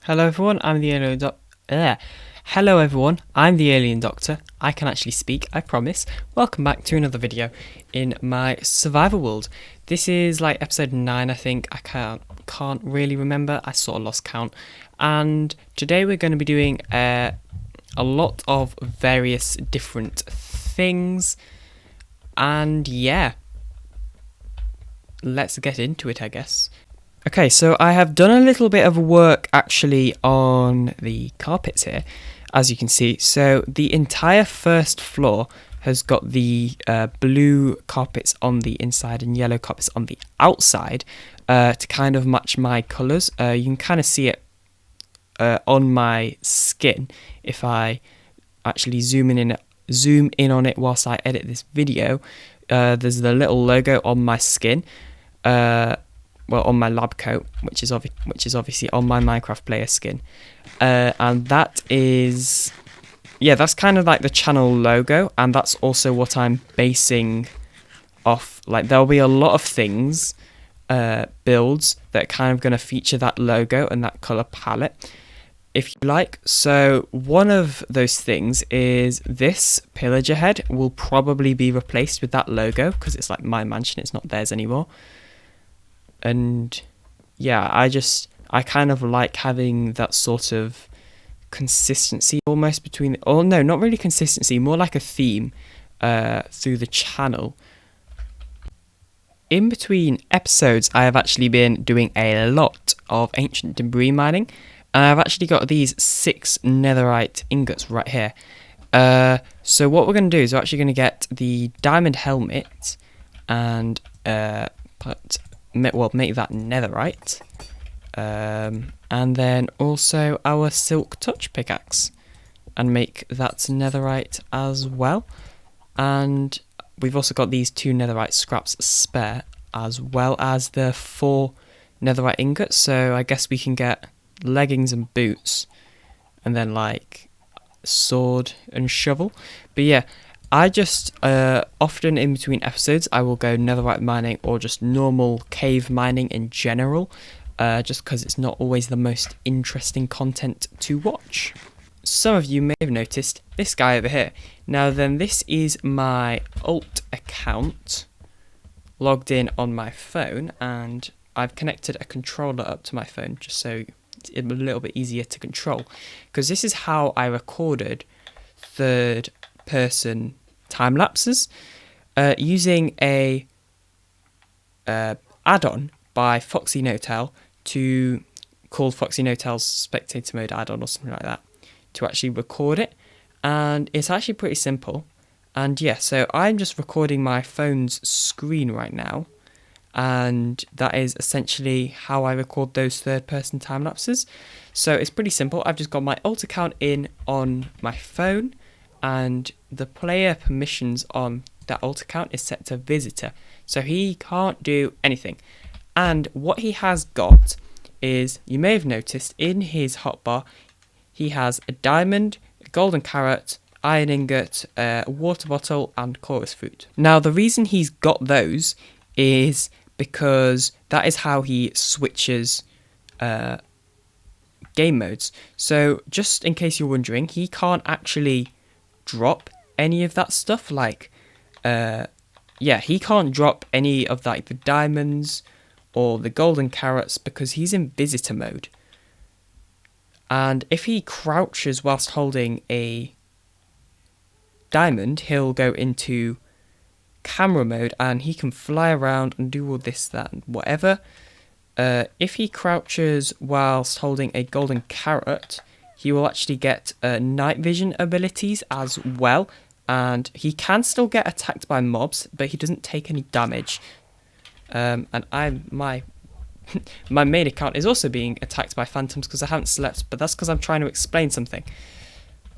Hello everyone, I'm the Alien Doctor. Hello everyone, I'm the Alien Doctor. I can actually speak, I promise. Welcome back to another video in my survival world. This is like episode 9, I think. I can't really remember. I sort of lost count. And today we're going to be doing a lot of various different things. And yeah, let's get into it, I guess. Okay, so I have done a little bit of work actually on the carpets here, as you can see. So the entire first floor has got the blue carpets on the inside and yellow carpets on the outside to kind of match my colours. You can kind of see it on my skin if I actually zoom in on it whilst I edit this video. There's the little logo on my skin. Well, on my lab coat, which is obviously on my Minecraft player skin, and that is, yeah, that's kind of like the channel logo, and that's also what I'm basing off. Like, there'll be a lot of things, builds that are kind of going to feature that logo and that color palette, if you like. So one of those things is this pillager head will probably be replaced with that logo because it's like my mansion; it's not theirs anymore. And yeah, I kind of like having that sort of consistency almost between, oh no, not really consistency, more like a theme through the channel. In between episodes, I have actually been doing a lot of ancient debris mining, and I've actually got these 6 netherite ingots right here. So what we're going to do is we're actually going to get the diamond helmet and make that netherite, and then also our silk touch pickaxe and make that netherite as well. And we've also got these 2 netherite scraps spare, as well as the 4 netherite ingots, so I guess we can get leggings and boots and then like sword and shovel. But yeah, I just, often in between episodes, I will go netherite mining or just normal cave mining in general, just because it's not always the most interesting content to watch. Some of you may have noticed this guy over here. Now then, this is my alt account logged in on my phone, and I've connected a controller up to my phone just so it's a little bit easier to control, because this is how I recorded third person time lapses using a add-on by Foxy No-Tail called Foxy No-Tail's spectator mode add-on or something like that, to actually record it. And it's actually pretty simple. And yeah, so I'm just recording my phone's screen right now, and that is essentially how I record those third person time lapses. So it's pretty simple. I've just got my alt account in on my phone, and the player permissions on that alt account is set to visitor, so he can't do anything. And what he has got is, you may have noticed in his hotbar, he has a diamond, a golden carrot, iron ingot, a water bottle, and chorus fruit. Now the reason he's got those is because that is how he switches game modes. So just in case you're wondering, he can't actually drop any of that stuff, like he can't drop any of like the diamonds or the golden carrots because he's in visitor mode. And if he crouches whilst holding a diamond, he'll go into camera mode and he can fly around and do all this, that, and whatever. If he crouches whilst holding a golden carrot, he will actually get night vision abilities as well, and he can still get attacked by mobs, but he doesn't take any damage. And my main account is also being attacked by phantoms because I haven't slept, but that's because I'm trying to explain something.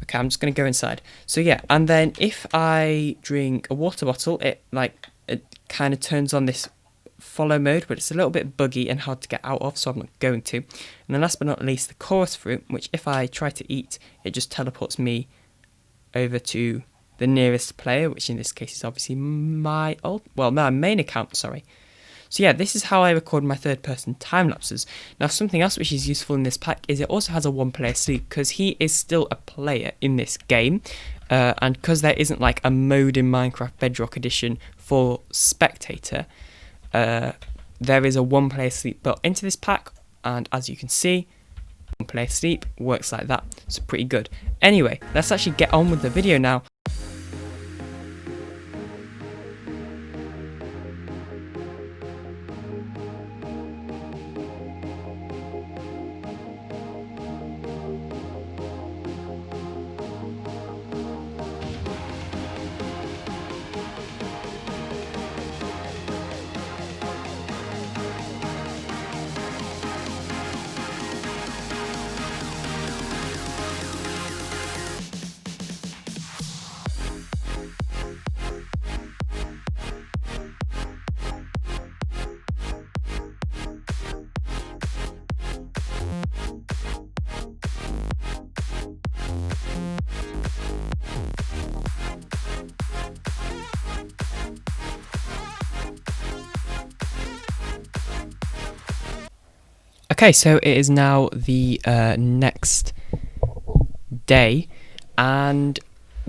Okay, I'm just going to go inside. So yeah, and then if I drink a water bottle, it kind of turns on this follow mode, but it's a little bit buggy and hard to get out of, so I'm not going to. And then last but not least, the chorus fruit, which if I try to eat, it just teleports me over to the nearest player, which in this case is obviously my main account, sorry. So yeah, this is how I record my third person time lapses. Now something else which is useful in this pack is it also has a one player sleep, because he is still a player in this game, and because there isn't like a mode in Minecraft Bedrock Edition for spectator, there is a one player sleep built into this pack, and as you can see, one player sleep works like that, so pretty good. Anyway, let's actually get on with the video now. Okay, so it is now the next day, and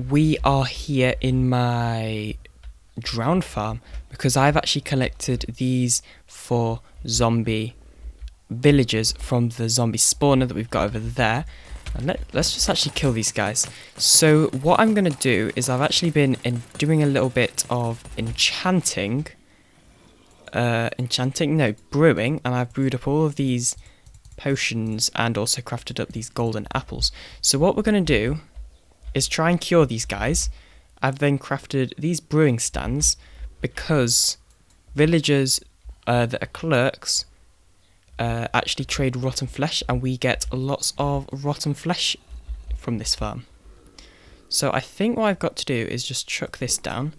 we are here in my drown farm because I've actually collected these 4 zombie villagers from the zombie spawner that we've got over there. And let's just actually kill these guys. So what I'm going to do is I've actually been doing a little bit of brewing, and I've brewed up all of these potions and also crafted up these golden apples. So what we're going to do is try and cure these guys. I've then crafted these brewing stands because villagers that are clerks actually trade rotten flesh, and we get lots of rotten flesh from this farm. So I think what I've got to do is just chuck this down.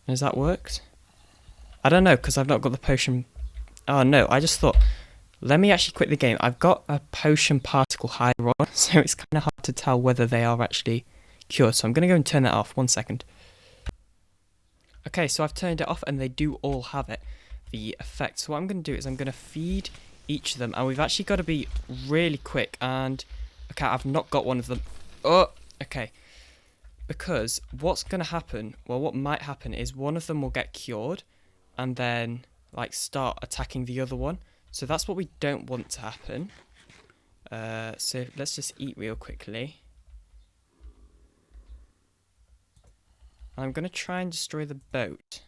Has that worked? I don't know, because I've not got the potion. Oh no, I just thought, let me actually quit the game. I've got a potion particle hider on, so it's kind of hard to tell whether they are actually cured. So I'm going to go and turn that off. 1 second. Okay, so I've turned it off and they do all have it, the effect. So what I'm going to do is I'm going to feed each of them, and we've actually got to be really quick. And okay, I've not got one of them. Oh, okay. Because what's going to happen, well, what might happen is one of them will get cured and then like start attacking the other one. So that's what we don't want to happen. So let's just eat real quickly. I'm going to try and destroy the boat.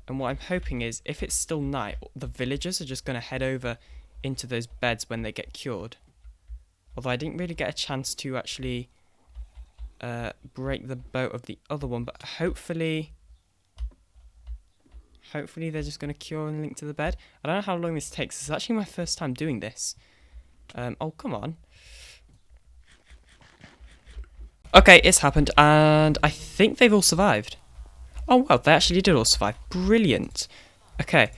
And what I'm hoping is, if it's still night, the villagers are just going to head over into those beds when they get cured. Although I didn't really get a chance to actually break the boat of the other one, but hopefully they're just going to cure and link to the bed. I don't know how long this takes. It's actually my first time doing this. Oh, come on. Okay, it's happened, and I think they've all survived. Oh, well, they actually did all survive. Brilliant. Okay,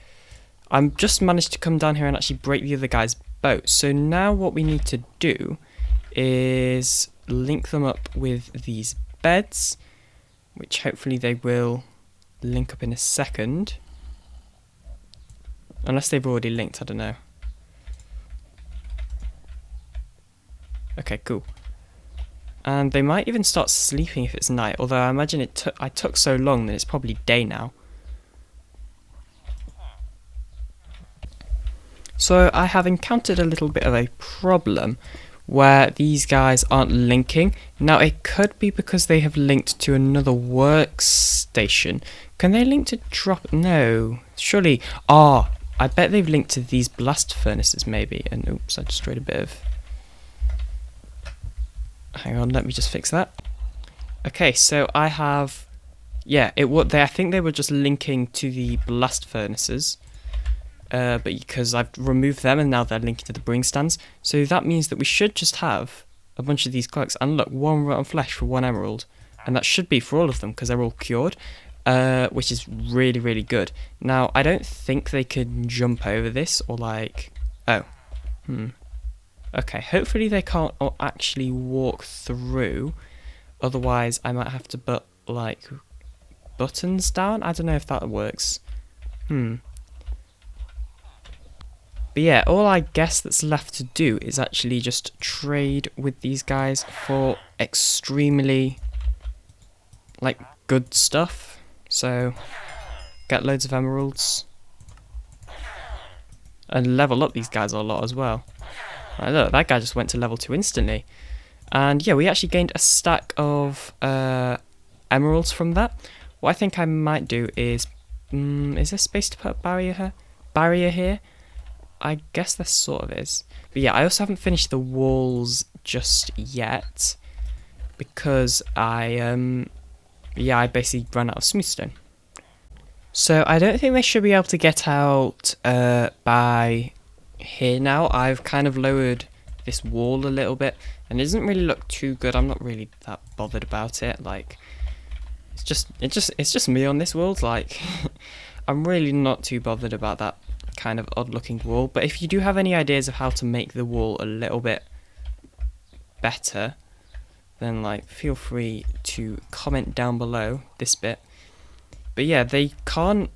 I'm just managed to come down here and actually break the other guy's boat. So now what we need to do is link them up with these beds, which hopefully they will link up in a second. Unless they've already linked, I don't know. Okay, cool. And they might even start sleeping if it's night, although I imagine I took so long that it's probably day now. So I have encountered a little bit of a problem where these guys aren't linking. Now it could be because they have linked to another workstation. Can they link to drop? No, surely. Ah, I bet they've linked to these blast furnaces maybe. And oops, I destroyed a bit of. Hang on, let me just fix that. Okay, so I have, yeah, I think they were just linking to the blast furnaces, but because I've removed them and now they're linking to the brewing stands, so that means that we should just have a bunch of these cloaks. And look, 1 rotten flesh for 1 emerald, and that should be for all of them because they're all cured, which is really, really good. Now, I don't think they can jump over this or like, oh, okay, hopefully they can't actually walk through, otherwise I might have to like buttons down. I don't know if that works. But yeah, all I guess that's left to do is actually just trade with these guys for extremely, like, good stuff. So, get loads of emeralds. And level up these guys a lot as well. Right, look, that guy just went to level 2 instantly. And yeah, we actually gained a stack of emeralds from that. What I think I might do is there space to put a barrier here? I guess there sort of is. But yeah, I also haven't finished the walls just yet because I basically ran out of smooth stone. So I don't think they should be able to get out by here now. I've kind of lowered this wall a little bit and it doesn't really look too good. I'm not really that bothered about it. Like, it's just me on this world. Like, I'm really not too bothered about that kind of odd looking wall. But if you do have any ideas of how to make the wall a little bit better, then like feel free to comment down below this bit. But yeah, they can't,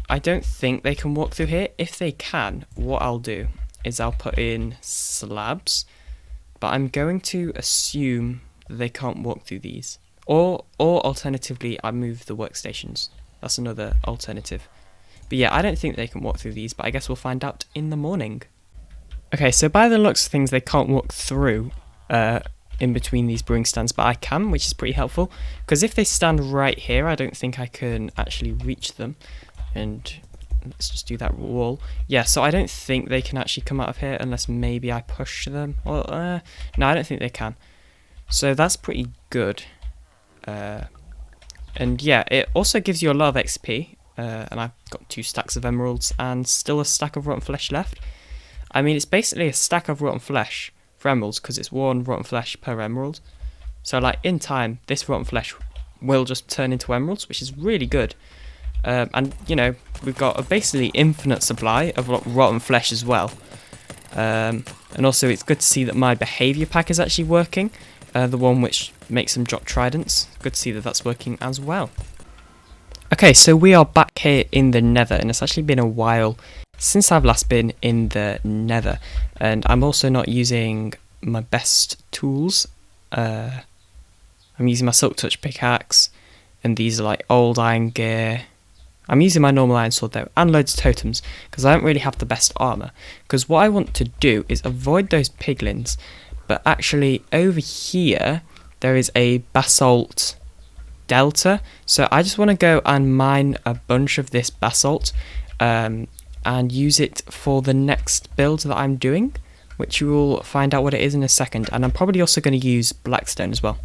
I don't think they can walk through here. If they can, what I'll do is I'll put in slabs, but I'm going to assume that they can't walk through these. Or alternatively, I move the workstations. That's another alternative. But yeah, I don't think they can walk through these, but I guess we'll find out in the morning. Okay, so by the looks of things, they can't walk through in between these brewing stands, but I can, which is pretty helpful. Because if they stand right here, I don't think I can actually reach them. And let's just do that wall. Yeah, so I don't think they can actually come out of here unless maybe I push them. Well, no, I don't think they can. So that's pretty good. And yeah, it also gives you a lot of XP. And I've got 2 stacks of emeralds and still a stack of rotten flesh left. I mean, it's basically a stack of rotten flesh for emeralds because it's 1 rotten flesh per emerald. So like in time, this rotten flesh will just turn into emeralds, which is really good. And you know, we've got a basically infinite supply of rotten flesh as well. And also it's good to see that my behaviour pack is actually working. The one which makes them drop tridents. Good to see that that's working as well. Okay, so we are back here in the Nether, and it's actually been a while since I've last been in the Nether, and I'm also not using my best tools. I'm using my Silk Touch pickaxe, and these are like old iron gear. I'm using my normal iron sword though, and loads of totems, because I don't really have the best armour. Because what I want to do is avoid those piglins, but actually over here there is a basalt delta, so I just want to go and mine a bunch of this basalt and use it for the next build that I'm doing, which you will find out what it is in a second. And I'm probably also going to use blackstone as well.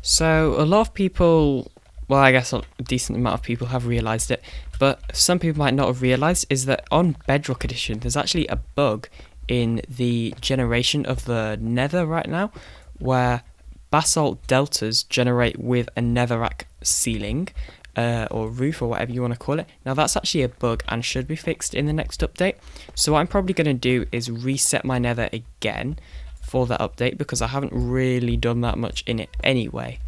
So a lot of people, well, I guess a decent amount of people have realised it, but some people might not have realised is that on Bedrock Edition there's actually a bug in the generation of the Nether right now where basalt deltas generate with a netherrack ceiling or roof or whatever you want to call it. Now that's actually a bug and should be fixed in the next update. So what I'm probably going to do is reset my nether again for that update because I haven't really done that much in it anyway.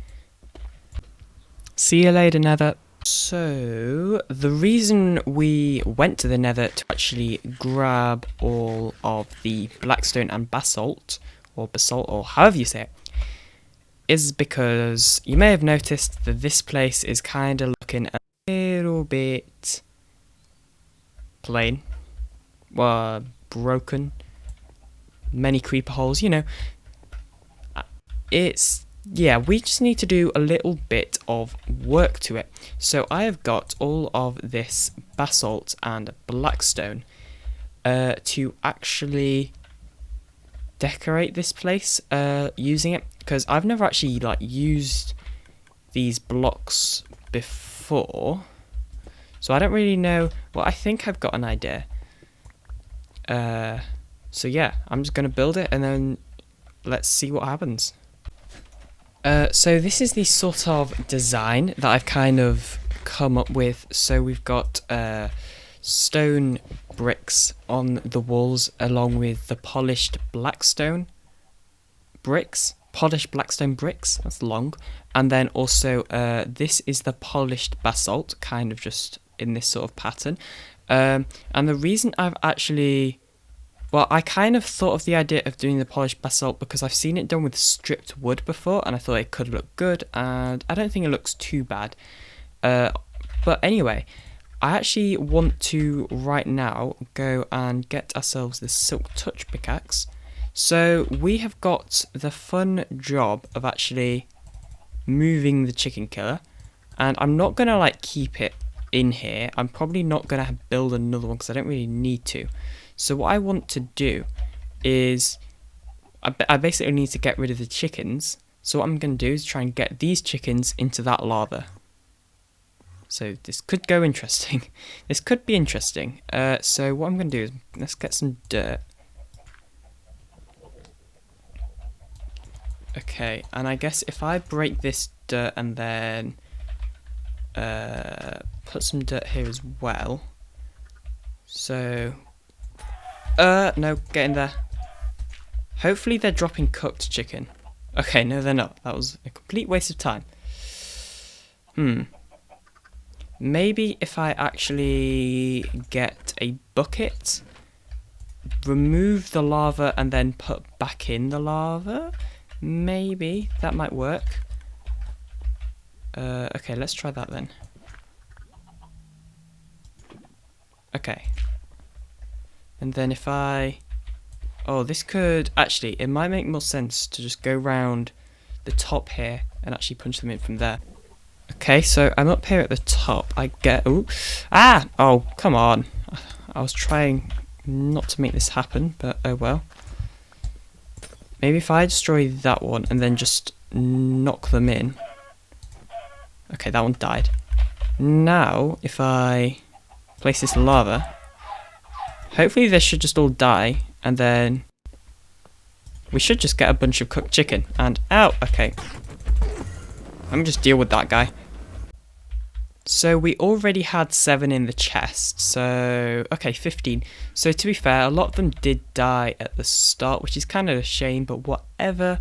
See you later, Nether. So the reason we went to the Nether to actually grab all of the blackstone and basalt or however you say it is because you may have noticed that this place is kind of looking a little bit plain, well, broken, many creeper holes, you know. Yeah, we just need to do a little bit of work to it. So I have got all of this basalt and blackstone to actually decorate this place using it, because I've never actually like used these blocks before, so I don't really know. Well, I think I've got an idea. So yeah, I'm just gonna build it and then let's see what happens. So this is the sort of design that I've kind of come up with. So we've got stone bricks on the walls along with the polished blackstone bricks. polished blackstone bricks. That's long. And then also this is the polished basalt, kind of just in this sort of pattern. And the reason I've actually... Well, I kind of thought of the idea of doing the polished basalt because I've seen it done with stripped wood before, and I thought it could look good, and I don't think it looks too bad. But anyway, I actually want to right now go and get ourselves this silk touch pickaxe. So we have got the fun job of actually moving the chicken killer, and I'm not going to like keep it in here. I'm probably not going to build another one because I don't really need to. So what I want to do is I basically need to get rid of the chickens. So what I'm going to do is try and get these chickens into that lava. So this could go interesting. This could be interesting. So what I'm going to do is let's get some dirt. Okay, and I guess if I break this dirt and then put some dirt here as well. So... no, get in there. Hopefully they're dropping cooked chicken. Okay, no they're not. That was a complete waste of time. Maybe if I actually get a bucket, remove the lava and then put back in the lava, maybe that might work. Okay, let's try that then. Okay. And then if I... Oh, this could... Actually, it might make more sense to just go round the top here and actually punch them in from there. Okay, so I'm up here at the top. I get... Ooh. Ah! Oh, come on. I was trying not to make this happen, but oh well. Maybe if I destroy that one and then just knock them in. Okay, that one died. Now, if I place this lava... Hopefully they should just all die, and then we should just get a bunch of cooked chicken. And ow, okay. Let me just deal with that guy. So we already had 7 in the chest, so okay, 15. So to be fair, a lot of them did die at the start, which is kind of a shame, but whatever.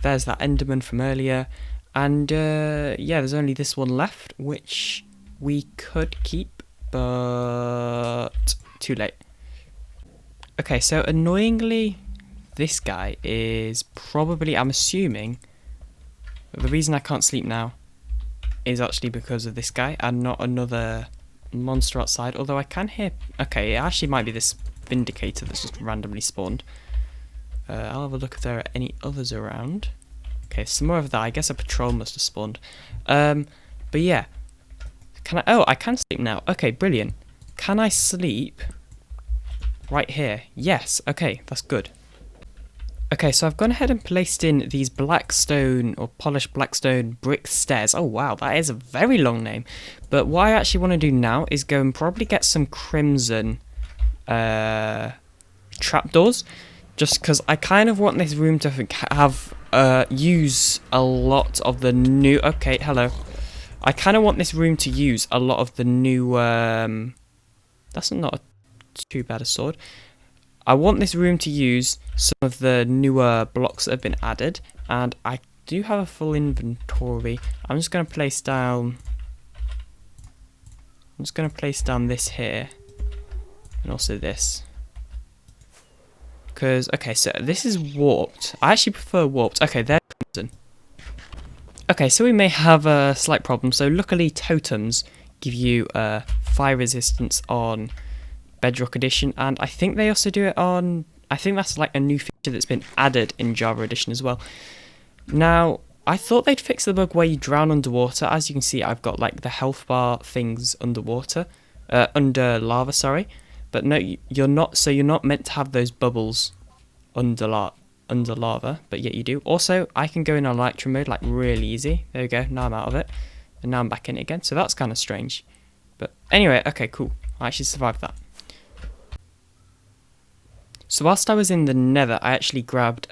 There's that Enderman from earlier, and yeah, there's only this one left, which we could keep, but too late. Okay, so annoyingly, this guy is probably, I'm assuming, the reason I can't sleep now is actually because of this guy and not another monster outside, although I can hear... Okay, it actually might be this Vindicator that's just randomly spawned. I'll have a look if there are any others around. Okay, some more of that. I guess a patrol must have spawned. But yeah. Can I... Oh, I can sleep now. Okay, brilliant. Can I sleep... right here? Yes, okay, that's good. Okay, so I've gone ahead and placed in these blackstone or polished blackstone brick stairs. Oh wow, that is a very long name. But what I actually want to do now is go and probably get some crimson trapdoors. Just because I kind of want this room to have use a lot of the new... Okay, hello. I kind of want this room to use a lot of the new... That's not a too bad a sword. I want this room to use some of the newer blocks that have been added, and I do have a full inventory. I'm just going to place down this here and also this, because okay, so this is warped. I actually prefer warped. Okay, they're crimson. Okay, so we may have a slight problem. So luckily totems give you fire resistance on Bedrock Edition, and I think they also do it on... I think that's like a new feature that's been added in Java Edition as well. Now, I thought they'd fix the bug where you drown underwater. As you can see, I've got like the health bar things underwater, under lava, sorry. But no, you're not. So you're not meant to have those bubbles under lava, but yet you do. Also, I can go in on Elytra mode like really easy. There we go. Now I'm out of it, and now I'm back in it again. So that's kind of strange. But anyway, okay, cool. I actually survived that. So whilst I was in the Nether, I actually grabbed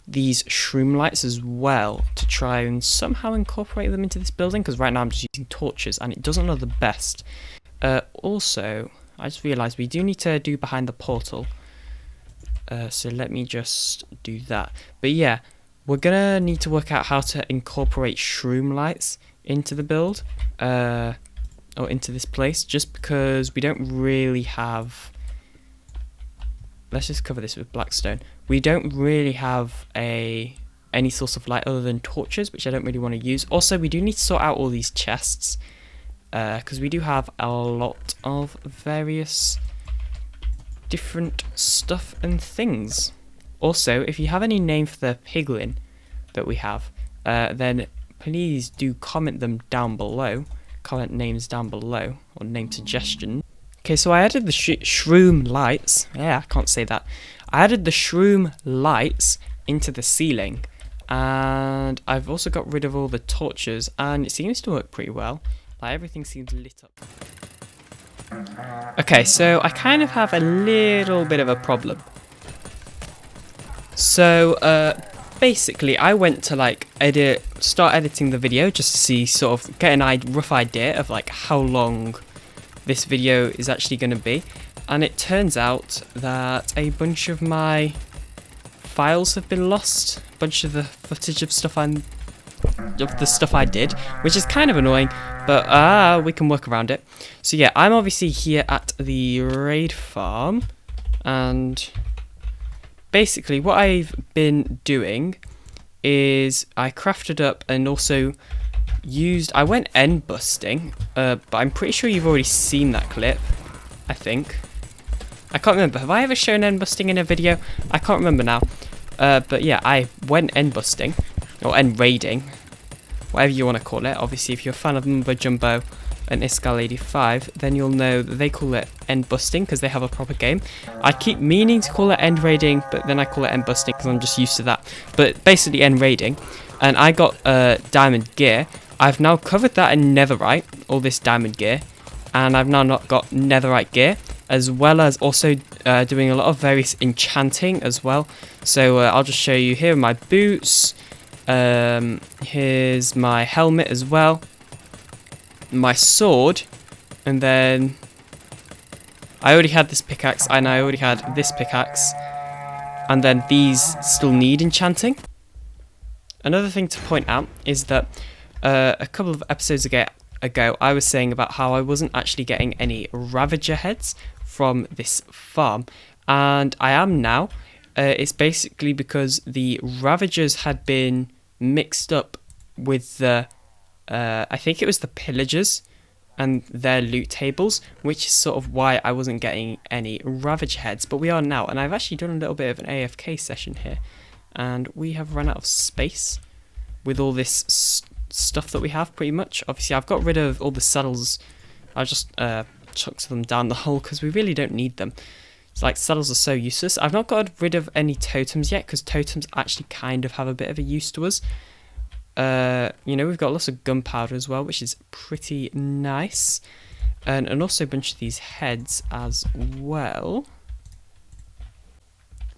these shroom lights as well to try and somehow incorporate them into this building, because right now I'm just using torches and it doesn't look the best. Also, I just realised we do need to do behind the portal. So let me just do that. But yeah, we're gonna need to work out how to incorporate shroom lights into the build, or into this place, just because we don't really have... Let's just cover this with blackstone. We don't really have any source of light other than torches, which I don't really want to use. Also, we do need to sort out all these chests, because we do have a lot of various different stuff and things. Also, if you have any name for the piglin that we have, then please do comment them down below. Comment names down below, or name suggestions. Okay, so I added the shroom lights. Yeah, I can't say that. I added the shroom lights into the ceiling, and I've also got rid of all the torches, and it seems to work pretty well. Like, everything seems lit up. Okay, so I kind of have a little bit of a problem. So, basically, I went to like start editing the video just to see, sort of get a rough idea of like how long this video is actually going to be, and it turns out that a bunch of my files have been lost, a bunch of the footage of stuff I did, which is kind of annoying, but we can work around it. So yeah, I'm obviously here at the raid farm, and basically what I've been doing is I crafted up and also I went end busting, but I'm pretty sure you've already seen that clip, I think. I can't remember, have I ever shown end busting in a video? I can't remember now. But yeah, I went end busting, or end raiding, whatever you want to call it. Obviously, if you're a fan of Mumbo Jumbo and Iskal85, then you'll know that they call it end busting because they have a proper game. I keep meaning to call it end raiding, but then I call it end busting because I'm just used to that. But basically end raiding, and I got diamond gear. I've now covered that in netherite, all this diamond gear, and I've now not got netherite gear, as well as also doing a lot of various enchanting as well. So I'll just show you, here are my boots, here's my helmet as well, my sword, and then I already had this pickaxe, and I already had this pickaxe, and then these still need enchanting. Another thing to point out is that a couple of episodes ago I was saying about how I wasn't actually getting any Ravager heads from this farm, and I am now. It's basically because the Ravagers had been mixed up with the I think it was the Pillagers and their loot tables, which is sort of why I wasn't getting any Ravager heads, but we are now, and I've actually done a little bit of an AFK session here, and we have run out of space with all this stuff that we have, pretty much. Obviously, I've got rid of all the saddles. I just chucked them down the hole because we really don't need them. It's like, saddles are so useless. I've not got rid of any totems yet because totems actually kind of have a bit of a use to us. You know, we've got lots of gunpowder as well, which is pretty nice, and also a bunch of these heads as well.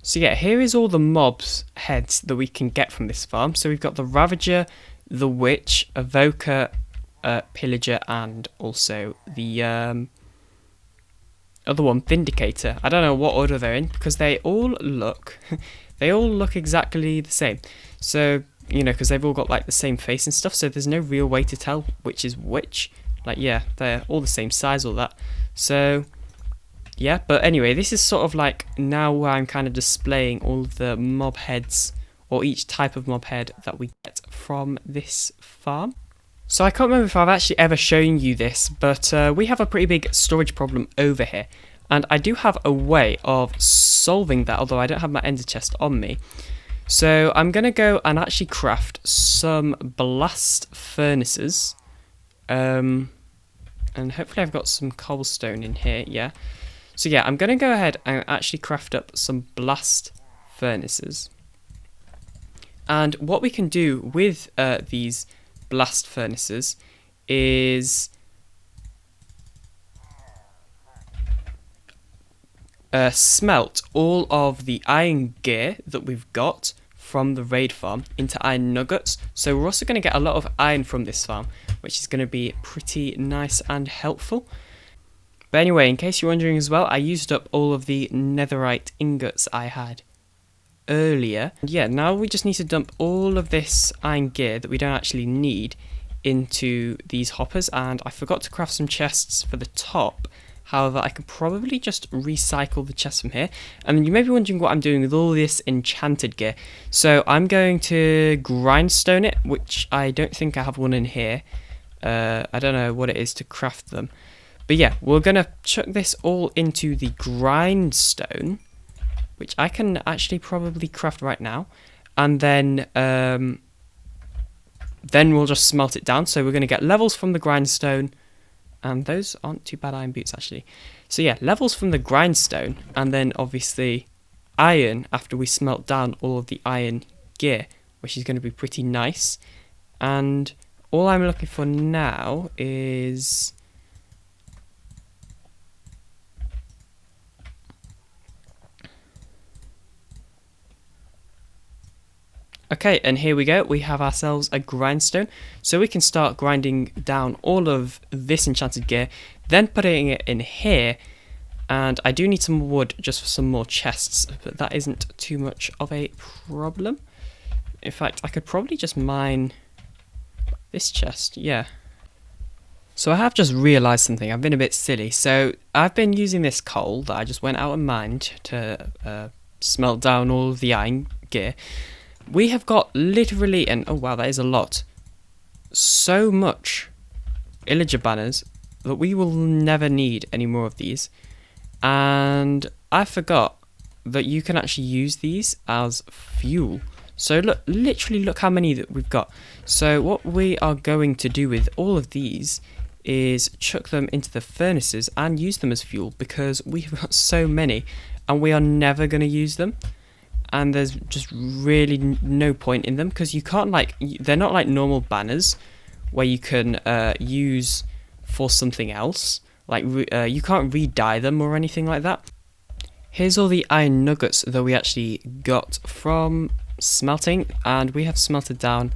So yeah, here is all the mobs heads that we can get from this farm. So we've got the Ravager, the Witch, Evoker, Pillager, and also the other one, Vindicator. I don't know what order they're in because they all look exactly the same. So, you know, because they've all got like the same face and stuff, so there's no real way to tell which is which. Like, yeah, they're all the same size, all that. So yeah, but anyway, this is sort of like now where I'm kind of displaying all of the mob heads, or each type of mob head that we get from this farm. So I can't remember if I've actually ever shown you this, but we have a pretty big storage problem over here, and I do have a way of solving that, although I don't have my ender chest on me. So I'm going to go and actually craft some blast furnaces, and hopefully I've got some cobblestone in here, yeah. So yeah, I'm going to go ahead and actually craft up some blast furnaces. And what we can do with these blast furnaces is smelt all of the iron gear that we've got from the raid farm into iron nuggets. So we're also going to get a lot of iron from this farm, which is going to be pretty nice and helpful. But anyway, in case you're wondering as well, I used up all of the netherite ingots I had earlier. Yeah, now we just need to dump all of this iron gear that we don't actually need into these hoppers, and I forgot to craft some chests for the top. However, I could probably just recycle the chests from here. And you may be wondering what I'm doing with all this enchanted gear. So I'm going to grindstone it, which I don't think I have one in here. I don't know what it is to craft them. But yeah, we're going to chuck this all into the grindstone, which I can actually probably craft right now. And then we'll just smelt it down. So we're going to get levels from the grindstone. And those aren't too bad iron boots, actually. So yeah, levels from the grindstone, and then obviously iron after we smelt down all of the iron gear, which is going to be pretty nice. And all I'm looking for now is... Okay, and here we go. We have ourselves a grindstone. So we can start grinding down all of this enchanted gear, then putting it in here. And I do need some wood just for some more chests, but that isn't too much of a problem. In fact, I could probably just mine this chest, yeah. So I have just realised something. I've been a bit silly. So I've been using this coal that I just went out and mined to smelt down all of the iron gear. We have got literally, and oh wow, that is a lot, so much villager banners that we will never need any more of these. And I forgot that you can actually use these as fuel. So look, literally look how many that we've got. So what we are going to do with all of these is chuck them into the furnaces and use them as fuel, because we've got so many and we are never going to use them. And there's just really no point in them, because you can't, like, they're not like normal banners where you can use for something else. Like you can't re-dye them or anything like that. Here's all the iron nuggets that we actually got from smelting, and we have smelted down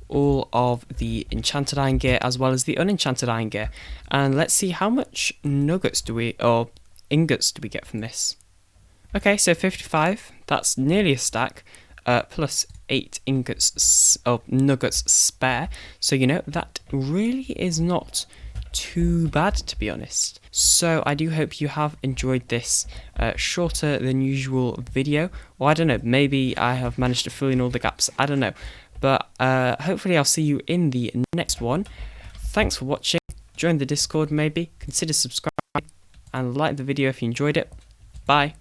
all of the enchanted iron gear as well as the unenchanted iron gear. And let's see how much nuggets or ingots do we get from this. Okay, so 55, that's nearly a stack, plus 8 ingots of nuggets spare. So, you know, that really is not too bad, to be honest. So I do hope you have enjoyed this shorter than usual video. Or I don't know, maybe I have managed to fill in all the gaps, I don't know. But hopefully I'll see you in the next one. Thanks for watching. Join the Discord maybe, consider subscribing, and like the video if you enjoyed it. Bye.